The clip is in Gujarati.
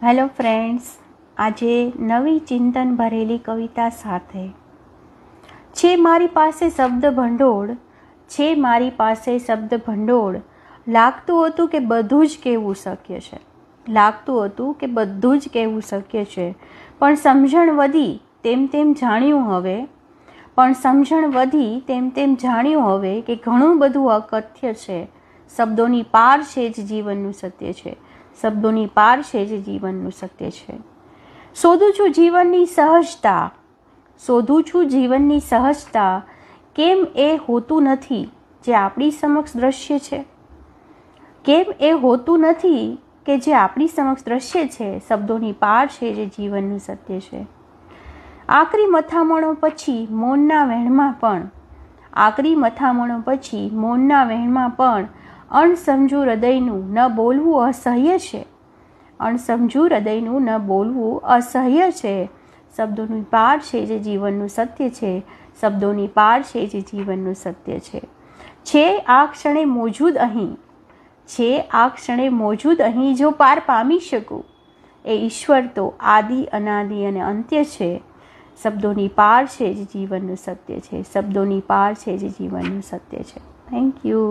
હેલો ફ્રેન્ડ્સ, આજે નવી ચિંતન ભરેલી કવિતા સાથે છે મારી પાસે શબ્દ ભંડોળ, છે મારી પાસે શબ્દ ભંડોળ. લાગતું હતું કે બધું જ કહેવું શક્ય છે, લાગતું હતું કે બધું જ કહેવું શક્ય છે, પણ સમજણ વધી તેમ તેમ જાણ્યું હવે, પણ સમજણ વધી તેમ તેમ જાણ્યું હવે કે ઘણું બધું અકથ્ય છે. શબ્દોની પાર છે જ જીવનનું સત્ય છે, શબ્દોની પાર છે જ જીવનનું સત્ય છે. શોધું છું જીવનની સહજતા, શોધું છું જીવનની સહજતા. કેમ એ હોતું નથી જે આપણી સમક્ષ દ્રશ્ય છે, કેમ એ હોતું નથી કે જે આપણી સમક્ષ દ્રશ્ય છે. શબ્દોની પાર છે જે જીવનનું સત્ય છે. આકરી મથામણો પછી મૌનના વહેણમાં પણ, આકરી મથામણો પછી મૌનના વહેણમાં પણ અણસમજુ હૃદયનું ન બોલવું અસહ્ય છે, અણસમજુ હૃદયનું ન બોલવું અસહ્ય છે. શબ્દોની પાર છે જે જીવનનું સત્ય છે, શબ્દોની પાર છે જે જીવનનું સત્ય છે. છે આ ક્ષણે મોજૂદ અહીં, છે આ ક્ષણે મોજૂદ અહીં. જો પાર પામી શકું એ ઈશ્વર તો આદિ અનાદિ અને અંત્ય છે. શબ્દોની પાર છે જે જીવનનું સત્ય છે, શબ્દોની પાર છે જે જીવનનું સત્ય છે. Thank you.